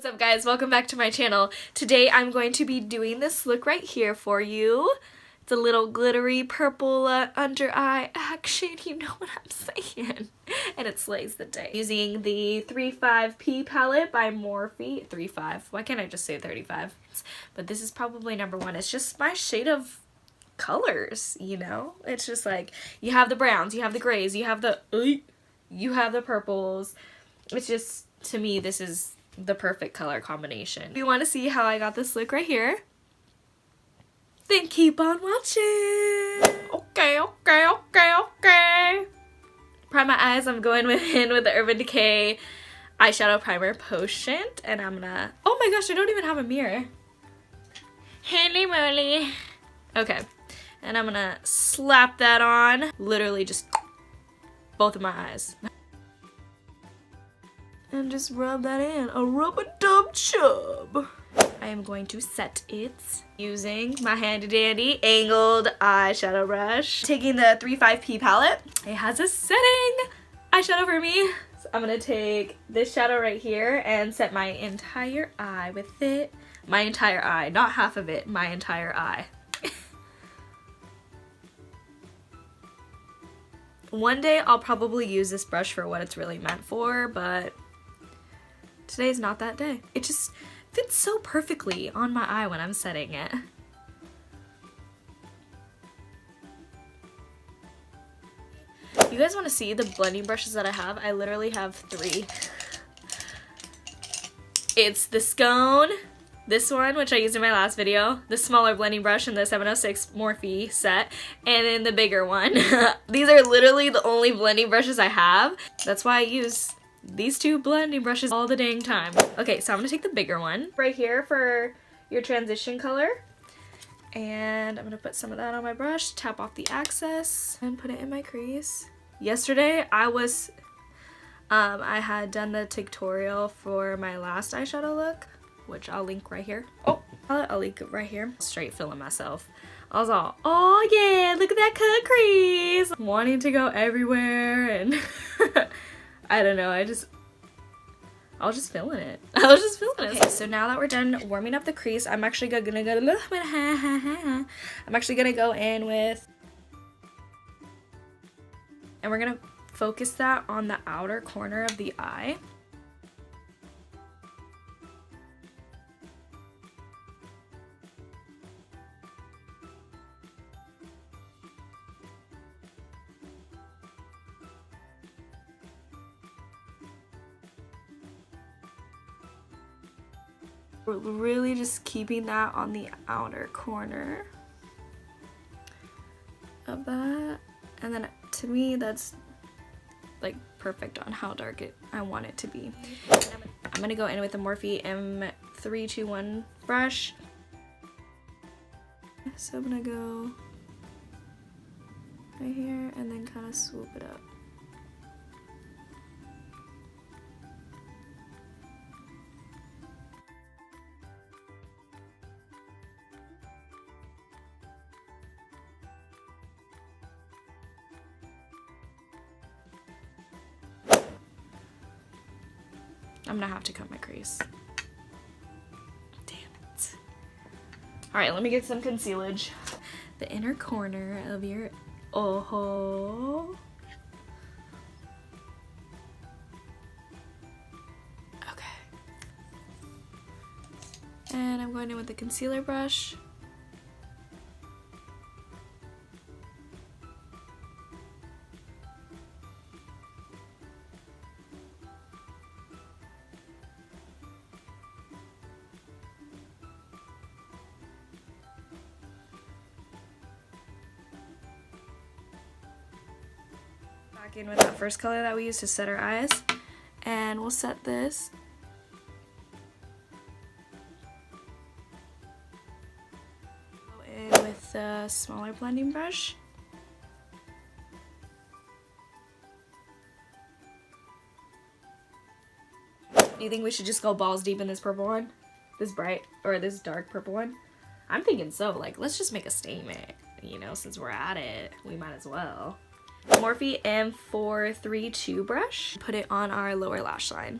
What's up guys, welcome back to my channel. Today I'm going to be doing this look right here for you. It's a little glittery purple under eye action, you know what I'm saying. And it slays the day. Using the 35P palette by Morphe. 35, why can't I just say 35? But this is probably number one. It's just my shade of colors, you know? It's just like, you have the browns, you have the grays, you have the purples. It's just, to me, this is the perfect color combination. If you want to see how I got this look right here, then keep on watching. Okay. Prime my eyes. I'm going in with the Urban Decay eyeshadow primer potion, and I'm gonna, oh my gosh, I don't even have a mirror. Holy moly. Okay, and I'm gonna slap that on, literally just both of my eyes. And just rub that in, a rub-a-dub-chub. I am going to set it using my handy dandy angled eyeshadow brush. Taking the 35P palette. It has a setting eyeshadow for me. So I'm gonna take this shadow right here and set my entire eye with it. My entire eye, not half of it, my entire eye. One day I'll probably use this brush for what it's really meant for, but today's not that day. It just fits so perfectly on my eye when I'm setting it. You guys want to see the blending brushes that I have? I literally have 3. It's the Scone, this one, which I used in my last video, the smaller blending brush in the 706 Morphe set, and then the bigger one. These are literally the only blending brushes I have. That's why I use these 2 blending brushes all the dang time. Okay, so I'm gonna take the bigger one right here for your transition color. And I'm gonna put some of that on my brush, tap off the excess, and put it in my crease. Yesterday, I had done the tutorial for my last eyeshadow look, which I'll link right here. Oh, I'll link it right here. Straight filling myself. I was all, oh yeah, look at that cut crease. Wanting to go everywhere and I don't know, I was just feeling it. Okay, so now that we're done warming up the crease, I'm actually gonna go in with, and we're gonna focus that on the outer corner of the eye. We're really just keeping that on the outer corner of that, and then to me that's like perfect on how dark I want it to be. I'm gonna go in with the Morphe M321 brush. So I'm gonna go right here and then kind of swoop it up. I'm gonna have to cut my crease. Damn it. Alright, let me get some concealage. The inner corner of your ojo. Okay. And I'm going in with the concealer brush. Back in with that first color that we used to set our eyes, and we'll set this go in with the smaller blending brush. Do you think we should just go balls deep in this purple one? This bright, or this dark purple one? I'm thinking so, like, let's just make a statement, you know, since we're at it, we might as well. Morphe M432 brush. Put it on our lower lash line.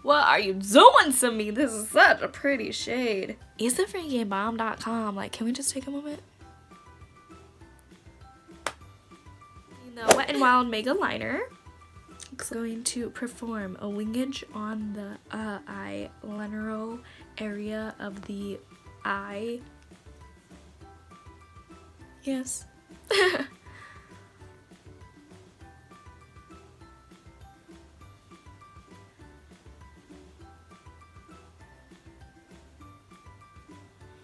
What are you doing to me? This is such a pretty shade. Isthefreakingbomb.com. Like, can we just take a moment? The Wet n Wild Mega Liner. I'm going to perform a wingage on the eyeliner area of the eye. Yes.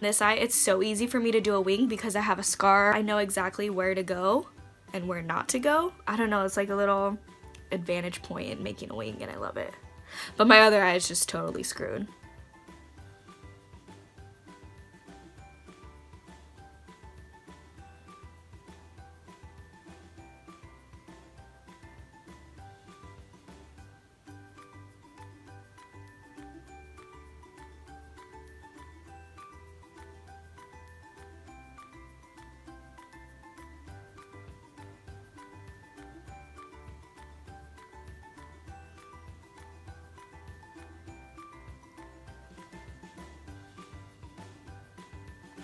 This eye, it's so easy for me to do a wing because I have a scar. I know exactly where to go and where not to go. I don't know, it's like a little advantage point in making a wing and I love it. But my other eye is just totally screwed.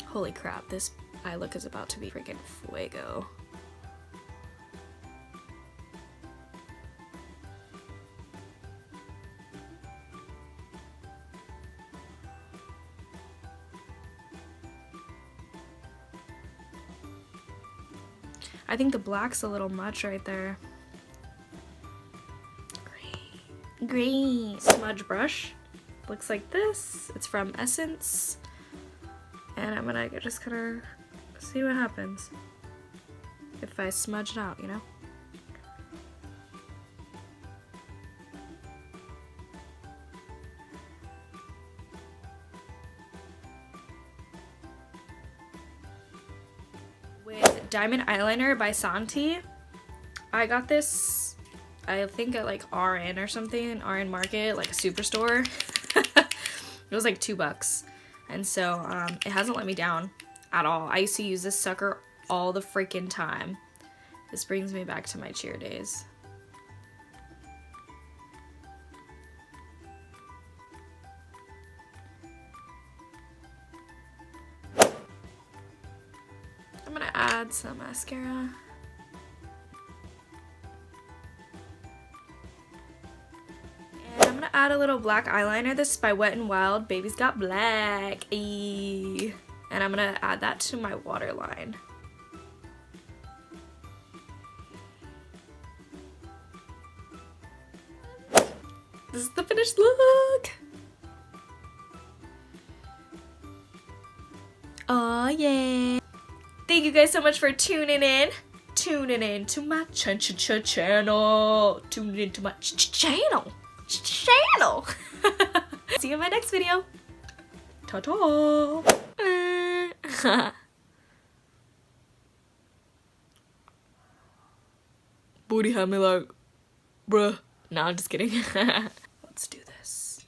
Holy crap, this eye look is about to be freaking fuego. I think the black's a little much right there. Green. Smudge brush. Looks like this. It's from Essence. And I'm gonna just kind of see what happens if I smudge it out, you know? With Diamond Eyeliner by Santi. I got this, I think at like RN or something, RN Market, like a superstore. It was like $2. And so it hasn't let me down at all. I used to use this sucker all the freaking time. This brings me back to my cheer days. I'm gonna add some mascara. I'm gonna add a little black eyeliner. This is by Wet n Wild. Baby's Got Black. Eee. And I'm gonna add that to my waterline. This is the finished look. Oh yeah. Thank you guys so much for tuning in. Tuning in to my channel. Tuning in to my channel. See you in my next video. Ta-ta. Booty had me like, bruh. No, I'm just kidding. Let's do this.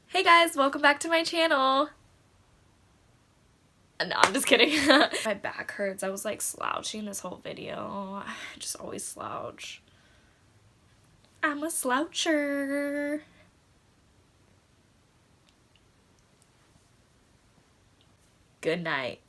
Hey guys, welcome back to my channel. No, I'm just kidding. My back hurts. I was like slouching this whole video. I just always slouch. I'm a sloucher. Good night.